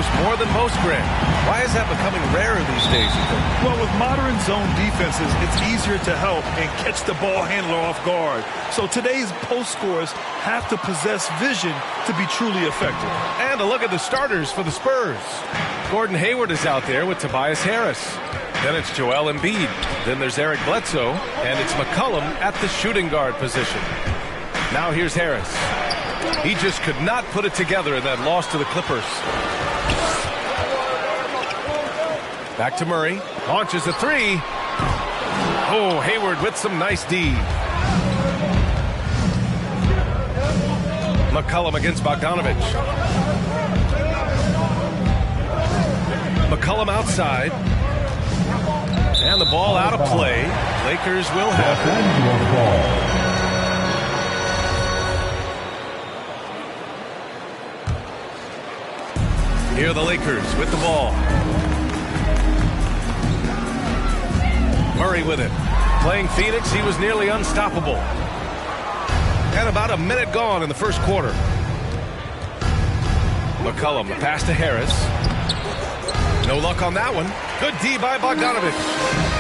throws more than most, Grant. Why is that becoming rarer these days, you think? Well, with modern zone defenses, it's easier to help and catch the ball handler off guard. So today's post scorers have to possess vision to be truly effective. And a look at the starters for the Spurs. Gordon Hayward is out there with Tobias Harris. Then it's Joel Embiid. Then there's Eric Bledsoe. And it's McCollum at the shooting guard position. Now here's Harris. He just could not put it together in that loss to the Clippers. Back to Murray. Launches a three. Oh, Hayward with some nice D. McCollum against Bogdanovich. McCollum outside. And the ball out of play. Lakers will have it. Here are the Lakers with the ball. Murray with it. Playing Phoenix, he was nearly unstoppable. And about a minute gone in the first quarter. McCollum, the pass to Harris. No luck on that one. Good D by Bogdanovich.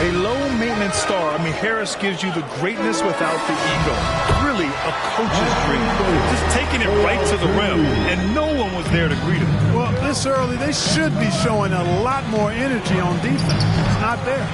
A low-maintenance star. I mean, Harris gives you the greatness without the ego. Really a coach's dream. Just taking it right to the rim, and no one was there to greet him. Well, this early, they should be showing a lot more energy on defense. It's not there.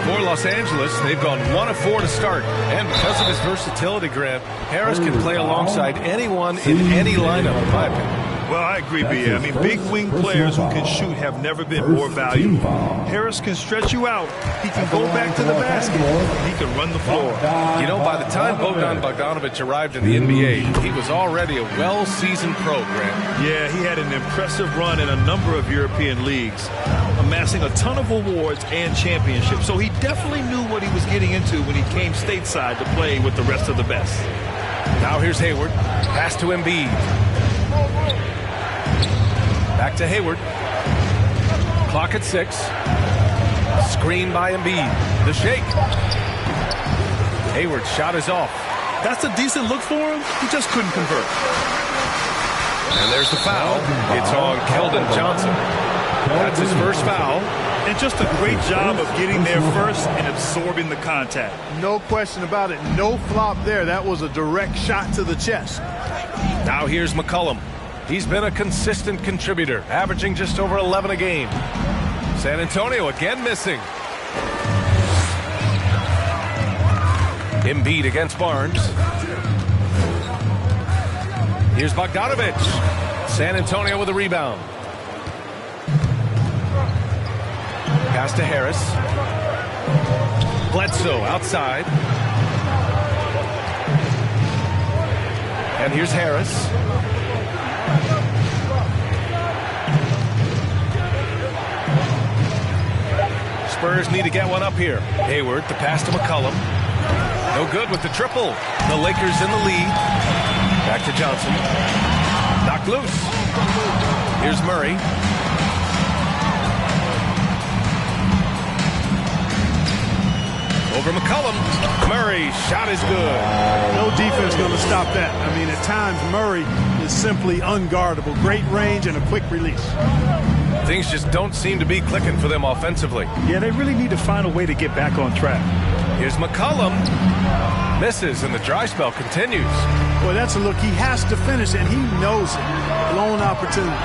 For Los Angeles, they've gone 1 of 4 to start. And because of his versatility, Grant, Harris can play alongside anyone in any lineup, in my opinion. Well, I agree, B. I mean, big wing players who can shoot have never been more valuable. Harris can stretch you out. He can go back to the basket. He can run the floor. You know, by the time Bogdan Bogdanovich arrived in the NBA, he was already a well-seasoned pro, Grant. Yeah, he had an impressive run in a number of European leagues, amassing a ton of awards and championships. So he definitely knew what he was getting into when he came stateside to play with the rest of the best. Now here's Hayward. Pass to Embiid. Back to Hayward. Clock at 6. Screen by Embiid. The shake. Hayward's shot is off. That's a decent look for him. He just couldn't convert. And there's the foul. It's on Keldon Johnson. That's his first foul. And just a great job of getting there first and absorbing the contact. No question about it. No flop there. That was a direct shot to the chest. Now here's McCollum. He's been a consistent contributor, averaging just over 11 a game. San Antonio again missing. Embiid against Barnes. Here's Bogdanovich. San Antonio with a rebound. Pass to Harris. Bledsoe outside. And here's Harris. Spurs need to get one up here. Hayward, the pass to McCollum. No good with the triple. The Lakers in the lead. Back to Johnson. Knocked loose. Here's Murray. Over McCollum. Murray, shot is good. No defense going to stop that. I mean, at times, Murray is simply unguardable. Great range and a quick release. Things just don't seem to be clicking for them offensively. Yeah, they really need to find a way to get back on track. Here's McCollum. Misses, and the dry spell continues. Boy, that's a look. He has to finish, and he knows it. Lone opportunity.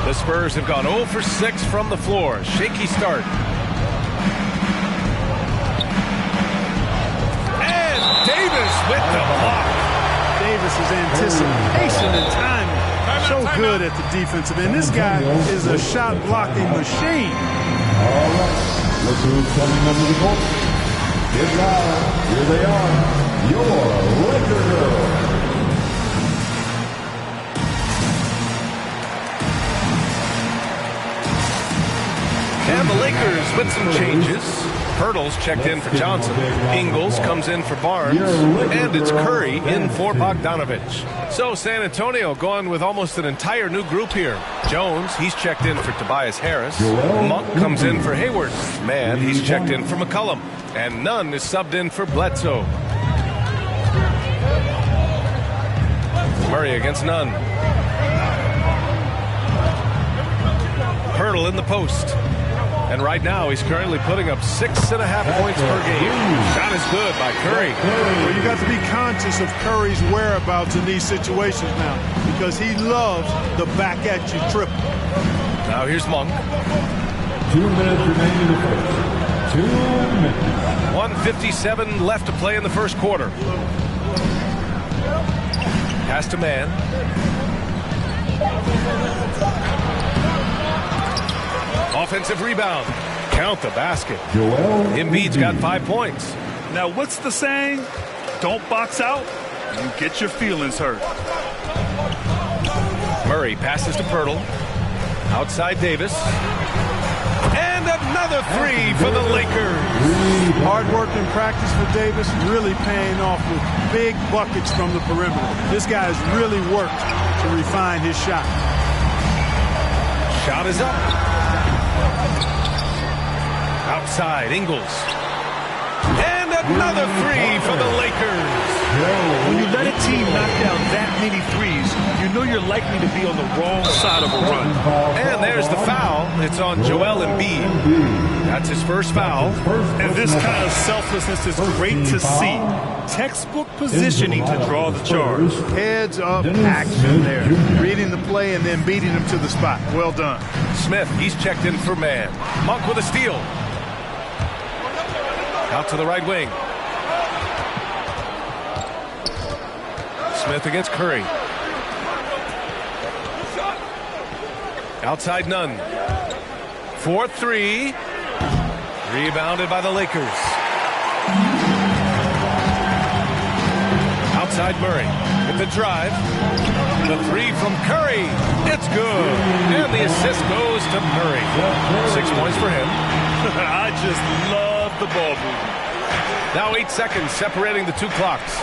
The Spurs have gone 0 for 6 from the floor. Shaky start. And Davis with the block. Davis's anticipation and timing. So good at the defensive end. This guy is a shot blocking machine. All right. Look who's coming under the court. Get loud. Here they are. Your Laker girls. And the Lakers with some changes. Hurdles checked in for Johnson. Ingles comes in for Barnes. And it's Curry in for Bogdanovich. So San Antonio going with almost an entire new group here. Jones, he's checked in for Tobias Harris. Monk comes in for Hayward. Mann, he's checked in for McCollum. And Nunn is subbed in for Bledsoe. Murray against Nunn. Hurdle in the post. And right now, he's currently putting up 6.5 points per game. Shot is good by Curry. Well, you got to be conscious of Curry's whereabouts in these situations now, because he loves the back-at-you triple. Now here's Monk. 2 minutes remaining in the first. 2 minutes. 1:57 left to play in the first quarter. Pass to Man. Offensive rebound. Count the basket. Embiid's got 5 points. Now, what's the saying? Don't box out, you get your feelings hurt. Murray passes to Pirtle. Outside Davis. And another three for the Lakers. Hard work in practice for Davis, really paying off with big buckets from the perimeter. This guy has really worked to refine his shot. Shot is up. Outside, Ingles. And another three for the Lakers. When you let a team knock down that many threes, you know you're likely to be on the wrong side of a run. And there's the foul. It's on Joel Embiid. That's his first foul. And this kind of selflessness is great to see. Textbook positioning to draw the charge. Heads up action there. Reading the play and then beating him to the spot. Well done. Smith, he's checked in for Man. Monk with a steal. Out to the right wing. Smith against Curry. Outside Nunn. 4-3. Rebounded by the Lakers. Outside Murray with the drive. The three from Curry. It's good. And the assist goes to Murray. 6 points for him. I just love the ball movement. Now 8 seconds separating the two clocks.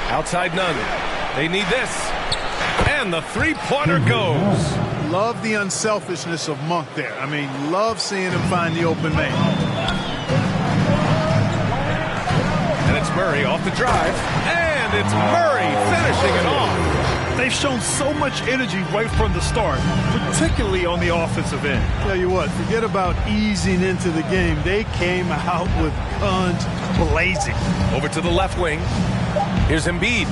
Outside Nunn. They need this. And the three-pointer goes. Love the unselfishness of Monk there. I mean, love seeing him find the open man. And it's Murray off the drive. And it's Murray finishing it off. They've shown so much energy right from the start, particularly on the offensive end. Tell you what, forget about easing into the game. They came out with guns blazing. Over to the left wing. Here's Embiid.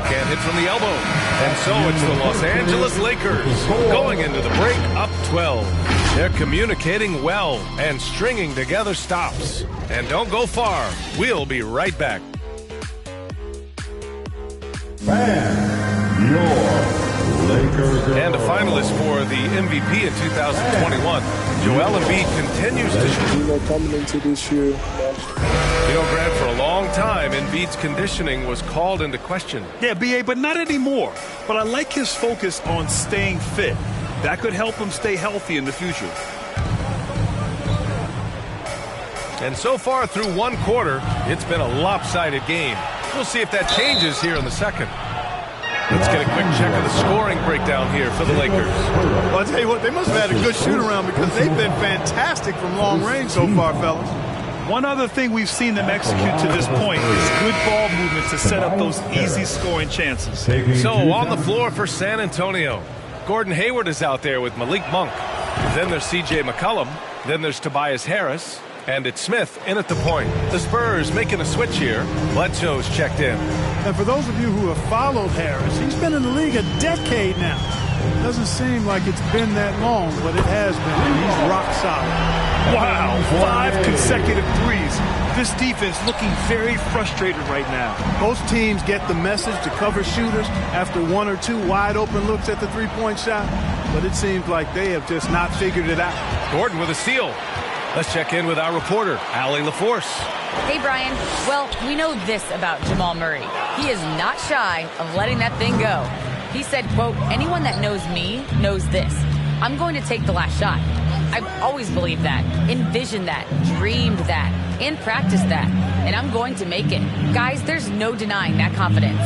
Can't hit from the elbow. And so it's the Los Angeles Lakers going into the break up 12. They're communicating well and stringing together stops. And don't go far. We'll be right back. And a finalist for the MVP in 2021, Joel Embiid continues to shoot. Coming into this year, You know, Grant, for a long time, Embiid's conditioning was called into question. Yeah, B.A., but not anymore. But I like his focus on staying fit. That could help him stay healthy in the future. And so far through one quarter, it's been a lopsided game. We'll see if that changes here in the second. Let's get a quick check of the scoring breakdown here for the Lakers. Well, I'll tell you what, they must have had a good shoot-around because they've been fantastic from long range so far, fellas. One other thing we've seen them execute to this point is good ball movement to set up those easy scoring chances. So on the floor for San Antonio, Gordon Hayward is out there with Malik Monk. Then there's C.J. McCollum. Then there's Tobias Harris. And it's Smith in at the point. The Spurs making a switch here. Bledsoe's checked in. And for those of you who have followed Harris, he's been in the league a decade now. Doesn't seem like it's been that long, but it has been. And he's rock solid. Wow, 5 consecutive threes. This defense looking very frustrated right now. Most teams get the message to cover shooters after 1 or 2 wide open looks at the three-point shot, but it seems like they have just not figured it out. Gordon with a steal. Let's check in with our reporter, Allie LaForce. Hey, Brian. Well, we know this about Jamal Murray. He is not shy of letting that thing go. He said, quote, anyone that knows me knows this. I'm going to take the last shot. I've always believed that, envisioned that, dreamed that, and practiced that. And I'm going to make it. Guys, there's no denying that confidence.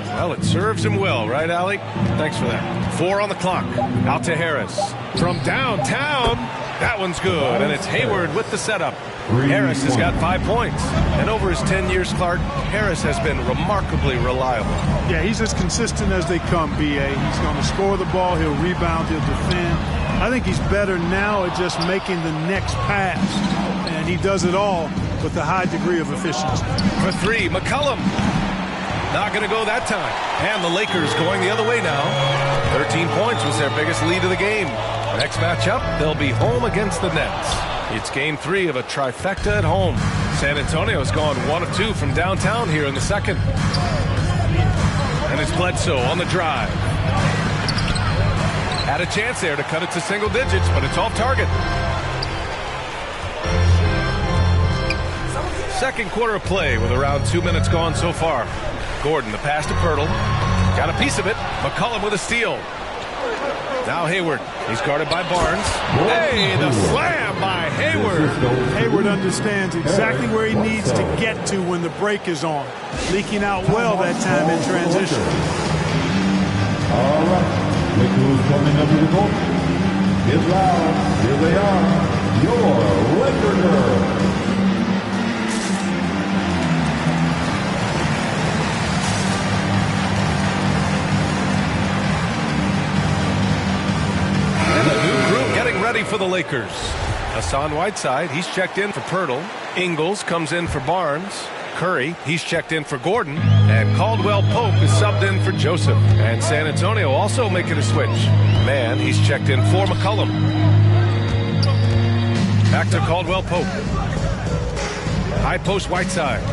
Well, it serves him well, right, Allie? Thanks for that. 4 on the clock. Out to Harris. From downtown. That one's good, and it's Hayward with the setup. Harris has got 5 points. And over his 10 years, Clark, Harris has been remarkably reliable. Yeah, he's as consistent as they come, B.A. He's going to score the ball, he'll rebound, he'll defend. I think he's better now at just making the next pass. And he does it all with a high degree of efficiency. For 3, McCollum. Not going to go that time. And the Lakers going the other way now. 13 points was their biggest lead of the game. Next matchup, they'll be home against the Nets. It's game 3 of a trifecta at home. San Antonio's gone 1 of 2 from downtown here in the second. And it's Bledsoe on the drive. Had a chance there to cut it to single digits, but it's off target. Second quarter of play with around 2 minutes gone so far. Gordon, the pass to Pirtle. Got a piece of it. McCollum with a steal. Now Hayward. He's guarded by Barnes. Hey, the slam by Hayward. Hayward understands exactly where he needs to get to when the break is on. Leaking out well that time in transition. All right. Look who's coming up to the court. It's loud. Here they are. Your Laker girls. Ready for the Lakers. Hassan Whiteside, he's checked in for Pirtle. Ingles comes in for Barnes. Curry, he's checked in for Gordon. And Caldwell Pope is subbed in for Joseph. And San Antonio also making a switch. Man, he's checked in for McCollum. Back to Caldwell Pope. High post Whiteside.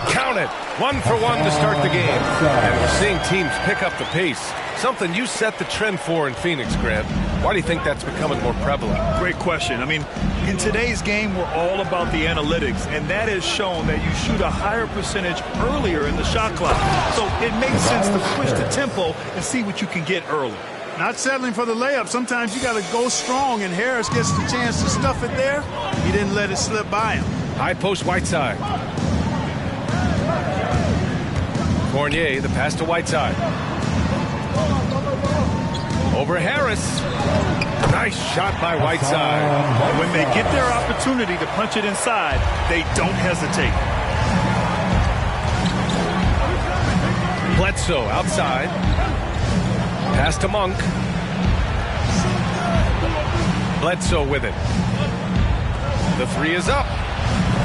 Count it. 1 for 1 to start the game. And we're seeing teams pick up the pace. Something you set the trend for in Phoenix, Grant. Why do you think that's becoming more prevalent? Great question. I mean, in today's game, we're all about the analytics, and that has shown that you shoot a higher percentage earlier in the shot clock. So it makes sense to push the tempo and see what you can get early. Not settling for the layup. Sometimes you got to go strong, and Harris gets the chance to stuff it there. He didn't let it slip by him. High post Whiteside. Fournier, the pass to Whiteside. Over Harris. Nice shot by Whiteside. When they get their opportunity to punch it inside, they don't hesitate. Bledsoe outside. Pass to Monk. Bledsoe with it. The 3 is up.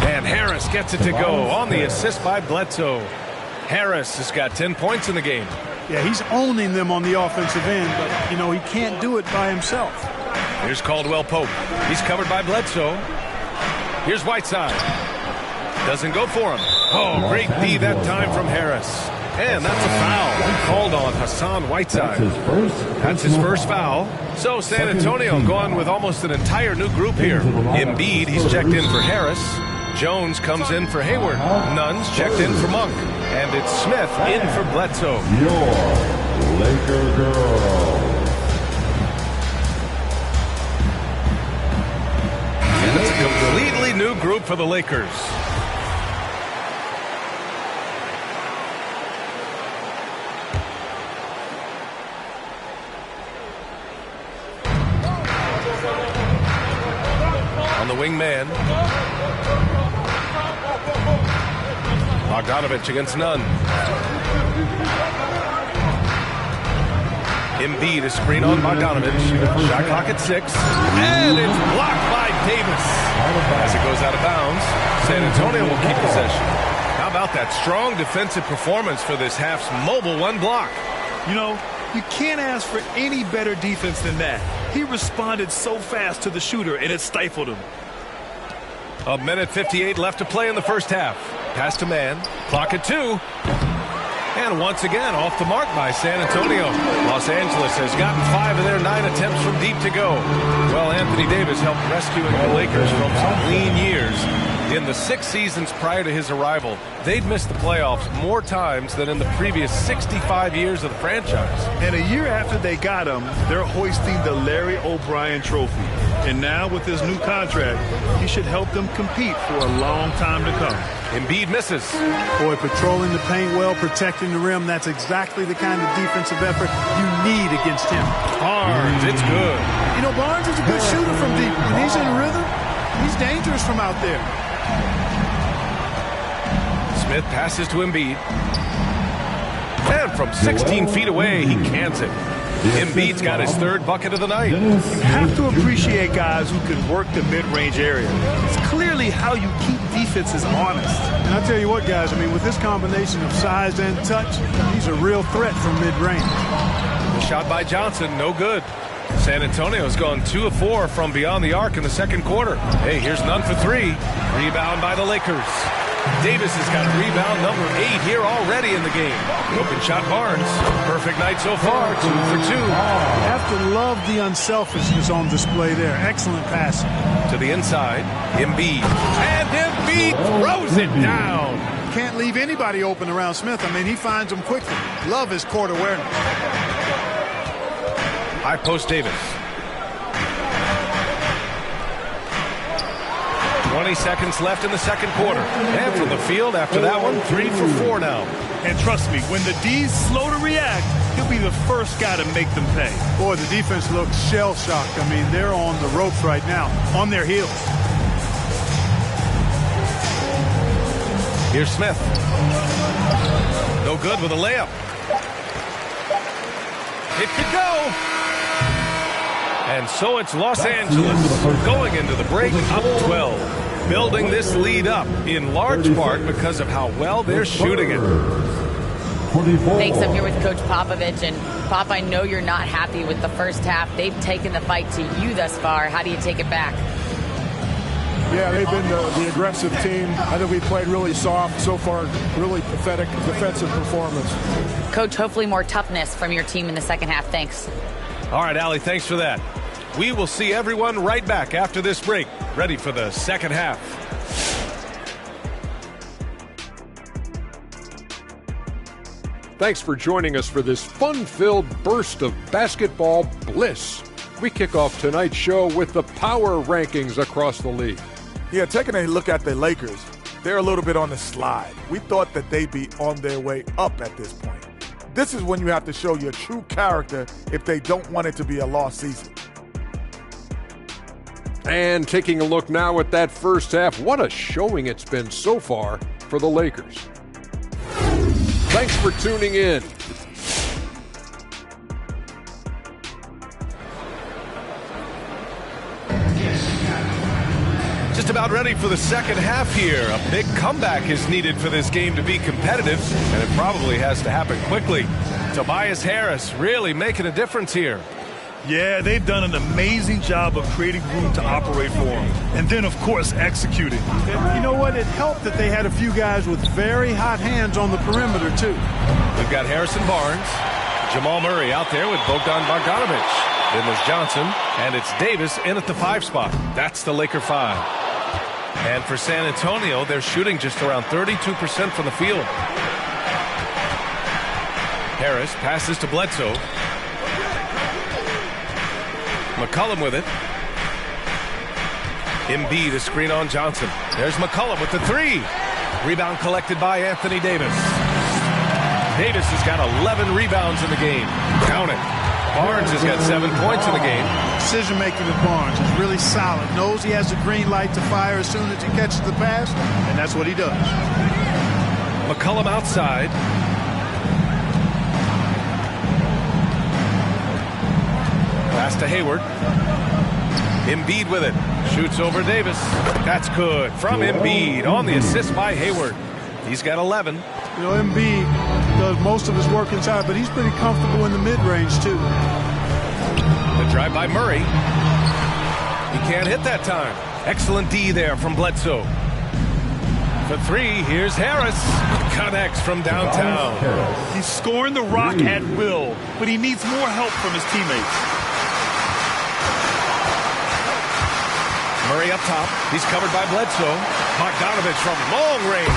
And Harris gets it to go on the assist by Bledsoe. Harris has got 10 points in the game. Yeah, he's owning them on the offensive end, but, you know, he can't do it by himself. Here's Caldwell Pope. He's covered by Bledsoe. Here's Whiteside. Doesn't go for him. Oh, great D that time from Harris. And that's a foul called on Hassan Whiteside. That's his first foul. So San Antonio going with almost an entire new group here. Embiid, he's checked in for Harris. Jones comes in for Hayward. Nunn's checked in for Monk. And it's Smith in for Bledsoe. Your Laker girls. And it's a completely new group for the Lakers. On the wingman. Bogdanovich against Nunn. Embiid is screen on Bogdanovich. Shot clock at 6. And it's blocked by Davis. As it goes out of bounds, San Antonio will keep possession. How about that strong defensive performance for this half's mobile 1 block? You know, you can't ask for any better defense than that. He responded so fast to the shooter, and it stifled him. A minute 58 left to play in the first half. Pass to man. Clock at 2. And once again, off the mark by San Antonio. Los Angeles has gotten 5 of their 9 attempts from deep to go. Well, Anthony Davis helped rescuing the Lakers from some lean years. In the 6 seasons prior to his arrival, they'd missed the playoffs more times than in the previous 65 years of the franchise. And a year after they got him, they're hoisting the Larry O'Brien Trophy. And now with his new contract, he should help them compete for a long time to come. Embiid misses. Boy, patrolling the paint well, protecting the rim. That's exactly the kind of defensive effort you need against him. Barnes, it's good. You know, Barnes is a good shooter from deep. When he's in rhythm, he's dangerous from out there. Smith passes to Embiid. And from 16 feet away, he cans it. Embiid's got his third bucket of the night. You have to appreciate guys who can work the mid-range area. It's clearly how you keep defenses honest. And I'll tell you what, guys, I mean, with this combination of size and touch, he's a real threat from mid-range. The shot by Johnson, no good. San Antonio's gone 2 of 4 from beyond the arc in the second quarter. Hey, here's none for 3. Rebound by the Lakers. Davis has got rebound number 8 here already in the game. Open shot Barnes. Perfect night so far, 2 for 2. You have to love the unselfishness on display there. Excellent passing. To the inside, Embiid. And Embiid throws it down. Can't leave anybody open around Smith. I mean, he finds them quickly. Love his court awareness. High post Davis. 20 seconds left in the second quarter. And from the field after that one, 3 for 4 now. And trust me, when the D's slow to react, he'll be the first guy to make them pay. Boy, the defense looks shell-shocked. I mean, they're on the ropes right now, on their heels. Here's Smith. No good with a layup. It could go. And so it's Los Angeles going into the break up 12. Building this lead up in large part because of how well they're shooting it. Thanks. I'm here with Coach Popovich. And Pop, I know you're not happy with the first half. They've taken the fight to you thus far. How do you take it back? Yeah, they've been the aggressive team. I think we played really soft so far. Really pathetic defensive performance. Coach, hopefully more toughness from your team in the second half. Thanks. All right, Allie, thanks for that. We will see everyone right back after this break, ready for the second half. Thanks for joining us for this fun-filled burst of basketball bliss. We kick off tonight's show with the power rankings across the league. Yeah, taking a look at the Lakers, they're a little bit on the slide. We thought that they'd be on their way up at this point. This is when you have to show your true character if they don't want it to be a lost season. And taking a look now at that first half, what a showing it's been so far for the Lakers. Thanks for tuning in. Just about ready for the second half here. A big comeback is needed for this game to be competitive, and it probably has to happen quickly. Tobias Harris really making a difference here. Yeah, they've done an amazing job of creating room to operate for him. And then, of course, executing. And you know what? It helped that they had a few guys with very hot hands on the perimeter, too. We've got Harrison Barnes, Jamal Murray out there with Bogdan Bogdanovic. Then there's Johnson, and it's Davis in at the 5 spot. That's the Laker 5. And for San Antonio, they're shooting just around 32% from the field. Harris passes to Bledsoe. McCollum with it. Embiid, a screen on Johnson. There's McCollum with the 3. Rebound collected by Anthony Davis. Davis has got 11 rebounds in the game. Count it. Barnes has got 7 points in the game. Decision-making of Barnes is really solid. Knows he has the green light to fire as soon as he catches the pass, and that's what he does. McCollum outside. Pass to Hayward. Embiid with it. Shoots over Davis. That's good from Embiid on the assist by Hayward. He's got 11. You know, Embiid does most of his work inside, but he's pretty comfortable in the mid-range, too. The drive by Murray. He can't hit that time. Excellent D there from Bledsoe. For 3, here's Harris. Connects from downtown. He's scoring the rock at will, but he needs more help from his teammates. Murray up top. He's covered by Bledsoe. Bogdanovic from long range.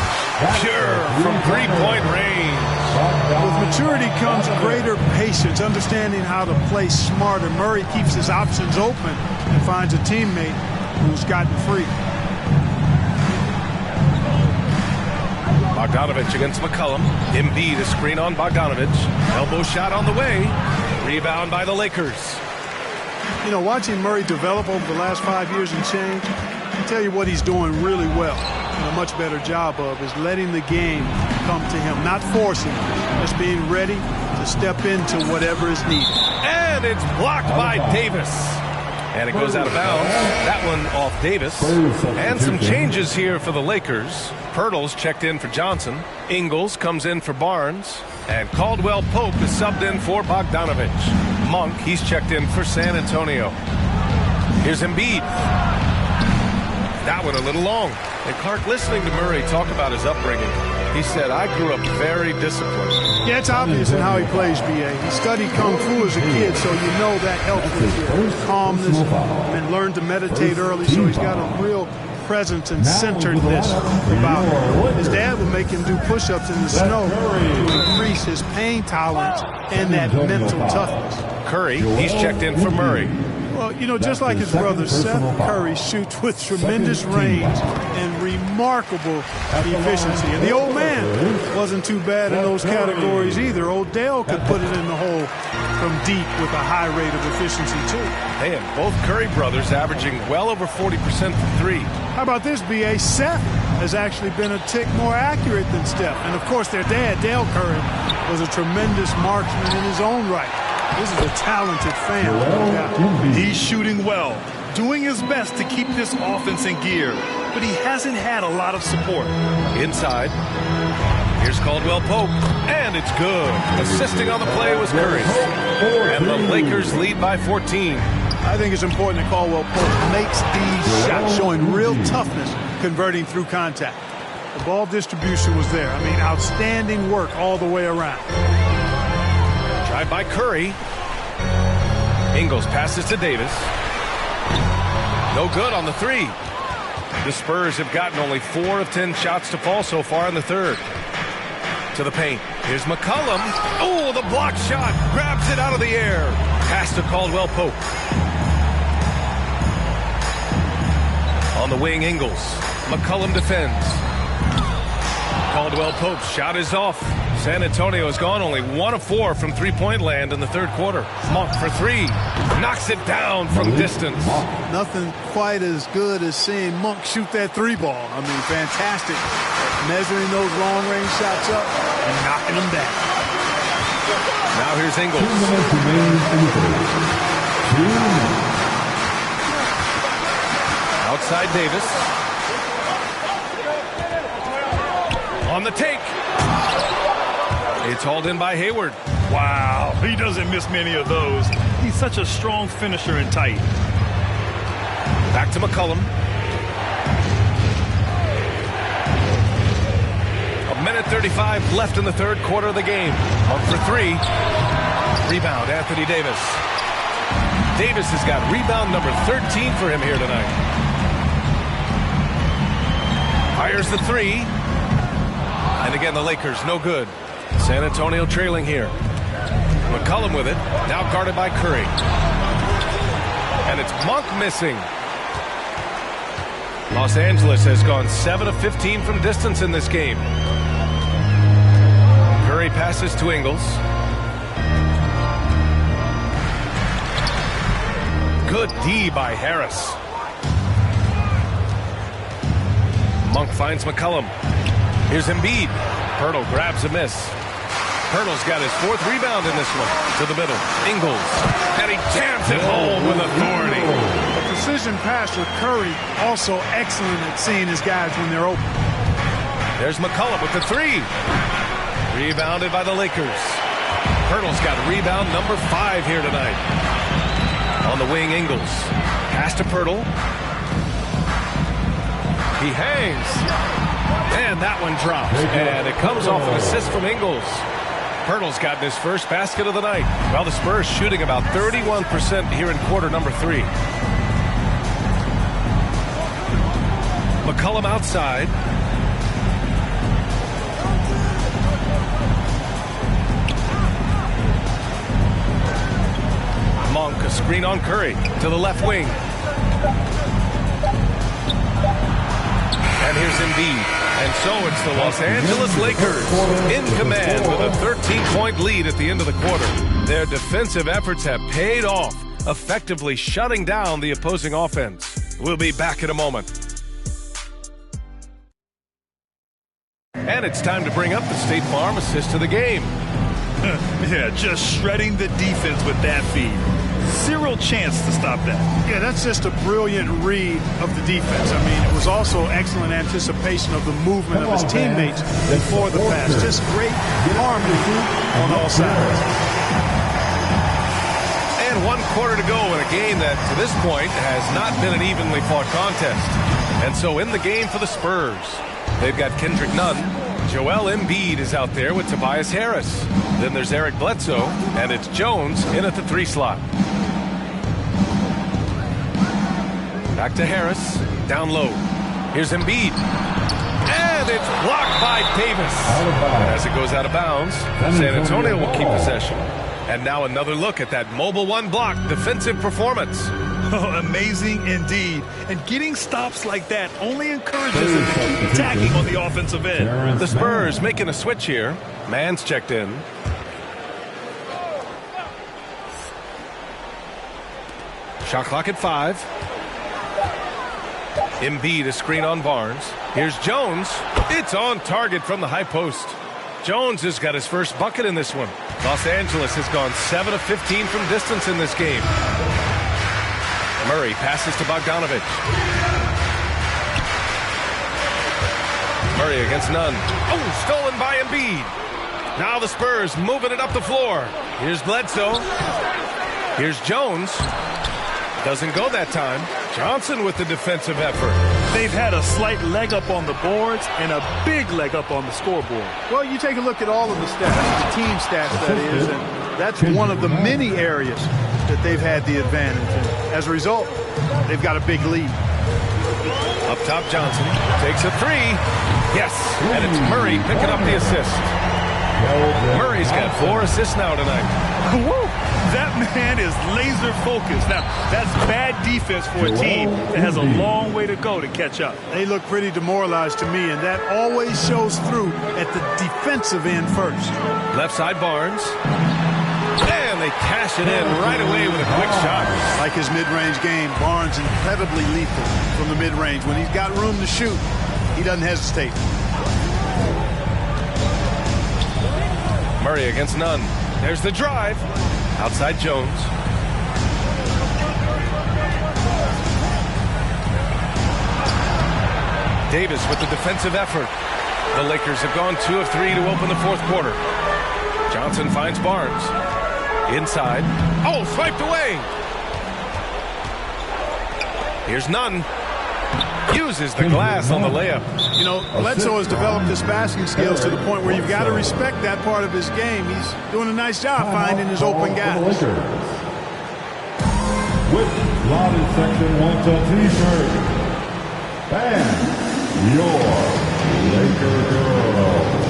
Pure from three-point range. With maturity comes greater patience, understanding how to play smarter. Murray keeps his options open, and finds a teammate who's gotten free. Bogdanovich against McCollum. Embiid a screen on Bogdanovich. Elbow shot on the way. Rebound by the Lakers. You know, watching Murray develop over the last 5 years and change, I tell you what he's doing really well, and a much better job of, is letting the game come to him, not forcing it, just being ready to step into whatever is needed. And it's blocked by Davis. And it goes out of bounds. That one off Davis. And some changes here for the Lakers. Pirtle's checked in for Johnson. Ingles comes in for Barnes. And Caldwell Pope is subbed in for Bogdanovich. Monk, he's checked in for San Antonio. Here's Embiid. That one a little long. And Clark, listening to Murray talk about his upbringing, he said, I grew up very disciplined. Yeah, it's obvious in how he plays, B.A. He studied Kung Fu as a kid, so you know that helps with his calmness, and learned to meditate early, so he's got a real presence and centeredness about him. His dad would make him do push-ups in the snow to increase his pain tolerance and that mental toughness. Curry, he's checked in for Murray. Well, you know, just like his brother, Seth Curry shoots with tremendous range and remarkable efficiency. And the old man wasn't too bad in those categories either. Odell could put it in the hole from deep with a high rate of efficiency, too. Hey, and both Curry brothers averaging well over 40% from three. How about this, B.A.? Seth has actually been a tick more accurate than Steph. And, of course, their dad, Dale Curry, was a tremendous marksman in his own right. This is a talented family. He's shooting well, doing his best to keep this offense in gear, but he hasn't had a lot of support. Inside, here's Caldwell Pope, and it's good. Assisting on the play was Curry. And the Lakers lead by 14. I think it's important that Caldwell Pope makes these shots, showing real toughness, converting through contact. The ball distribution was there. I mean, outstanding work all the way around. Drive by Curry. Ingles passes to Davis. No good on the three. The Spurs have gotten only 4 of 10 shots to fall so far in the third. To the paint. Here's McCollum. Oh, the block shot. Grabs it out of the air. Pass to Caldwell Pope. On the wing, Ingles. McCollum defends. Caldwell Pope's shot is off. San Antonio has gone only 1 of 4 from three-point land in the third quarter. Monk for 3. Knocks it down from distance. Nothing quite as good as seeing Monk shoot that 3-ball. I mean, fantastic. Measuring those long-range shots up and knocking them down. Now here's Ingles. Outside Davis. On the take. It's hauled in by Hayward. Wow, he doesn't miss many of those. He's such a strong finisher and tight. Back to McCollum. A minute 35 left in the third quarter of the game. Up for 3. Rebound, Anthony Davis. Davis has got rebound number 13 for him here tonight. Fires the 3. And again, the Lakers, no good. San Antonio trailing here. McCollum with it. Now guarded by Curry. And it's Monk missing. Los Angeles has gone 7 of 15 from distance in this game. Curry passes to Ingles. Good D by Harris. Monk finds McCollum. Here's Embiid. Pirtle grabs a miss. Pirtle's got his 4th rebound in this one. To the middle. Ingles. And he jams it home with authority. A precision pass with Curry, also excellent at seeing his guys when they're open. There's McCollum with the 3. Rebounded by the Lakers. Pirtle's got rebound number 5 here tonight. On the wing, Ingles. Pass to Pirtle. He hangs. And that one drops. And it comes off an assist from Ingles. Pirtle's gotten his first basket of the night. Well, the Spurs shooting about 31% here in quarter number 3. McCollum outside. Monk, a screen on Curry to the left wing. And here's Embiid. And so it's the Los Angeles Lakers in command with a 13-point lead at the end of the quarter. Their defensive efforts have paid off, effectively shutting down the opposing offense. We'll be back in a moment. And it's time to bring up the State Farm assist of the game. Yeah, just shredding the defense with that feed. Zero chance to stop that. Yeah, that's just a brilliant read of the defense. I mean, it was also excellent anticipation of the movement of his teammates before the pass. Just great harmony on all sides. And 1 quarter to go in a game that, to this point, has not been an evenly fought contest. And so in the game for the Spurs, they've got Kendrick Nunn. Joel Embiid is out there with Tobias Harris. Then there's Eric Bledsoe, and it's Jones in at the 3 slot. Back to Harris, down low. Here's Embiid. And it's blocked by Davis. And as it goes out of bounds, San Antonio will keep possession. And now another look at that mobile 1 block defensive performance. Oh, amazing indeed. And getting stops like that only encourages them to keep attacking on the offensive end. The Spurs making a switch here. Mann's checked in. Shot clock at 5. Embiid a screen on Barnes. Here's Jones. It's on target from the high post. Jones has got his first bucket in this one. Los Angeles has gone 7 of 15 from distance in this game. Murray passes to Bogdanovich. Murray against Nunn. Oh, stolen by Embiid. Now the Spurs moving it up the floor. Here's Bledsoe. Here's Jones. Doesn't go that time. Johnson with the defensive effort. They've had a slight leg up on the boards and a big leg up on the scoreboard. Well, you take a look at all of the stats, the team stats that is, and that's one of the many areas that they've had the advantage. And as a result, they've got a big lead. Up top, Johnson takes a 3. Yes, and it's Murray picking up the assist. Murray's got 4 assists now tonight. Woo! That man is laser focused. Now, that's bad defense for a team that has a long way to go to catch up. They look pretty demoralized to me, and that always shows through at the defensive end first. Left side, Barnes. And they cash it in right away with a quick shot. Like his mid-range game, Barnes incredibly lethal from the mid-range. When he's got room to shoot, he doesn't hesitate. Murray against Nunn. There's the drive. Outside Jones. Davis with the defensive effort. The Lakers have gone 2 of 3 to open the 4th quarter. Johnson finds Barnes. Inside. Oh, swiped away. Here's Nunn. Uses the glass on the layup. You know, Bledsoe has developed his passing skills to the point where you've got to respect that part of his game. He's doing a nice job finding his open guys. With Lottie Section 1 T-shirt. And your Laker girl.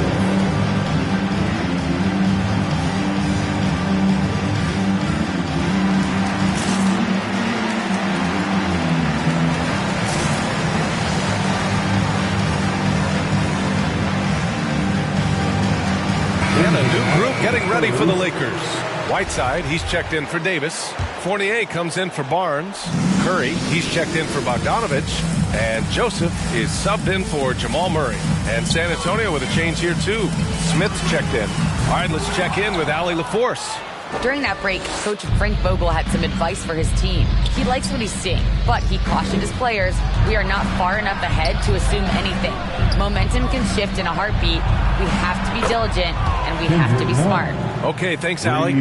And a new group getting ready for the Lakers. Whiteside, he's checked in for Davis. Fournier comes in for Barnes. Curry, he's checked in for Bogdanovich. And Joseph is subbed in for Jamal Murray. And San Antonio with a change here too. Smith's checked in. All right, let's check in with Allie LaForce. During that break, Coach Frank Vogel had some advice for his team. He likes what he's seeing, but he cautioned his players, we are not far enough ahead to assume anything. Momentum can shift in a heartbeat. We have to be diligent, and we have to be smart. Okay, thanks, Allie.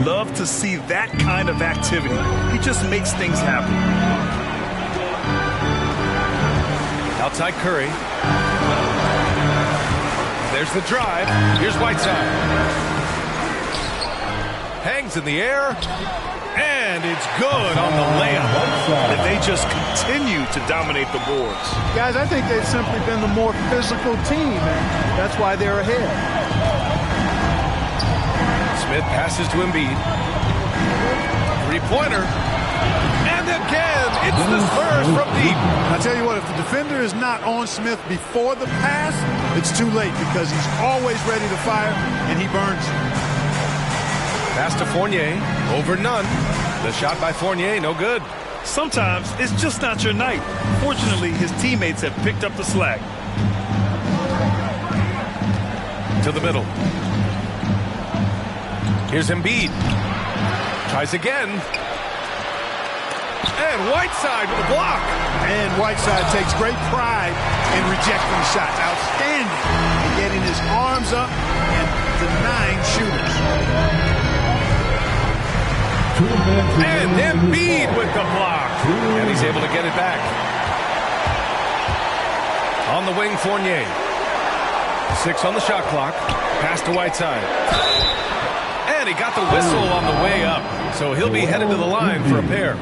Love to see that kind of activity. He just makes things happen. Outside Curry. There's the drive. Here's Whiteside. Hangs in the air, and it's good on the layup. And they just continue to dominate the boards. Guys, I think they've simply been the more physical team, and that's why they're ahead. Smith passes to Embiid. Three-pointer. And again, it's hits the Spurs from deep. I tell you what, if the defender is not on Smith before the pass, it's too late because he's always ready to fire, and he burns. Pass to Fournier, over none. The shot by Fournier, no good. Sometimes it's just not your night. Fortunately, his teammates have picked up the slack. To the middle. Here's Embiid. Tries again. And Whiteside with a block. And Whiteside takes great pride in rejecting shots. Outstanding in getting his arms up and denying shooters. And Embiid with the block. And he's able to get it back. On the wing, Fournier. 6 on the shot clock. Pass to Whiteside. And he got the whistle on the way up. So he'll be headed to the line for a pair.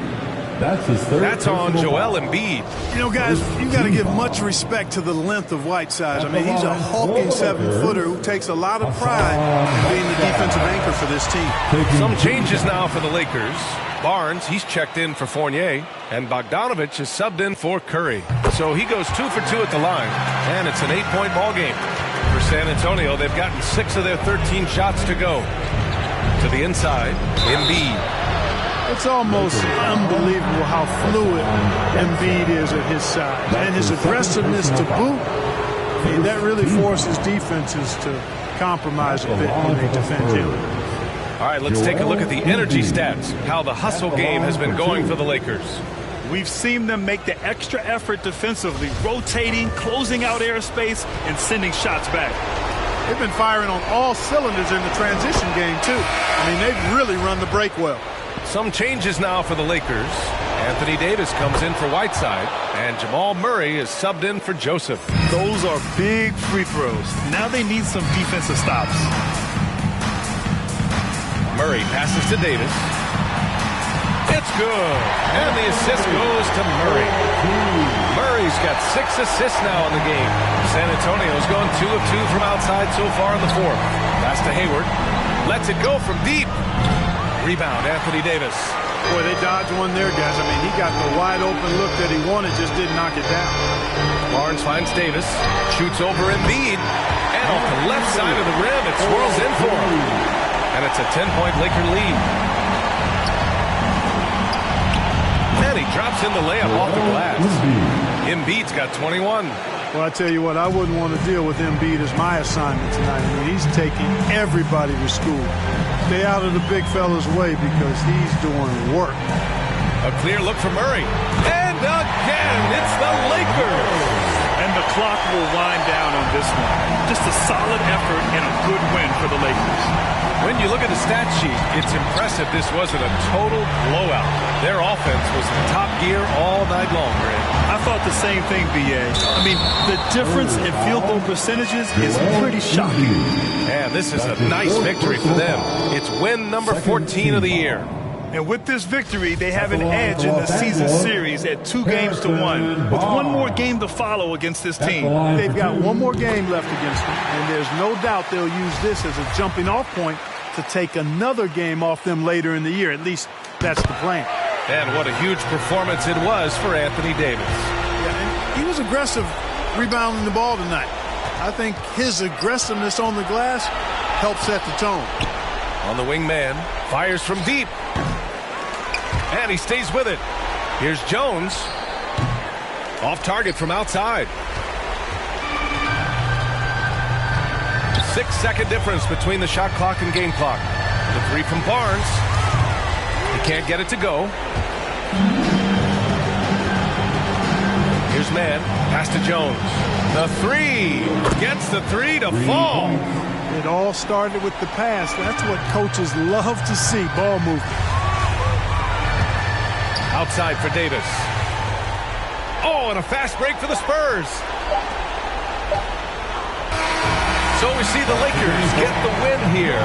That's his third. That's on Joel Embiid. You know, guys, you got to give much respect to the length of Whiteside. I mean, he's a hulking 7-footer who takes a lot of pride in being the defensive anchor for this team. Some changes now for the Lakers. Barnes, he's checked in for Fournier, and Bogdanovich is subbed in for Curry. So he goes 2 for 2 at the line, and it's an 8-point ball game. For San Antonio, they've gotten 6 of their 13 shots to go. To the inside, Embiid. It's almost unbelievable how fluid Embiid is at his size. And his aggressiveness to boot, I mean, that really forces defenses to compromise a bit when they defend him. All right, let's take a look at the energy stats, how the hustle game has been going for the Lakers. We've seen them make the extra effort defensively, rotating, closing out airspace, and sending shots back. They've been firing on all cylinders in the transition game, too. I mean, they've really run the break well. Some changes now for the Lakers. Anthony Davis comes in for Whiteside, and Jamal Murray is subbed in for Joseph. Those are big free throws. Now they need some defensive stops. Murray passes to Davis. It's good. And the assist goes to Murray. Murray's got 6 assists now in the game. San Antonio's gone 2 of 2 from outside so far in the fourth. Pass to Hayward. Lets it go from deep. Rebound, Anthony Davis. Boy, they dodged one there, guys. I mean, he got the wide open look that he wanted, just didn't knock it down. Barnes finds Davis. Shoots over Embiid. And off the left side of the rim, it swirls in for him. And it's a 10-point Laker lead. And he drops in the layup off the glass. Embiid's got 21. Well, I tell you what, I wouldn't want to deal with Embiid as my assignment tonight. I mean, he's taking everybody to school. Stay out of the big fella's way because he's doing work. A clear look for Murray. And again, it's the Lakers. And the clock will wind down on this one. Just a solid effort and a good win for the Lakers. When you look at the stat sheet, it's impressive this wasn't a total blowout. Their offense was in top gear all night long, Greg. I thought the same thing, B.A. I mean, the difference in field goal percentages is pretty shocking. And this is a nice victory for them. It's win number 14 of the year. And with this victory, they have an edge in the season series at 2 games to 1, with one more game to follow against this team. They've got one more game left against them, and there's no doubt they'll use this as a jumping off point to take another game off them later in the year. At least that's the plan. And what a huge performance it was for Anthony Davis. Yeah, and he was aggressive rebounding the ball tonight. I think his aggressiveness on the glass helped set the tone. On the wing man, fires from deep. And he stays with it. Here's Jones. Off target from outside. 6-second difference between the shot clock and game clock. The 3 from Barnes. He can't get it to go. Here's Mann. Pass to Jones. The 3. Gets the 3 to fall. It all started with the pass. That's what coaches love to see, ball movement. Outside for Davis. Oh, and a fast break for the Spurs. So we see the Lakers get the win here.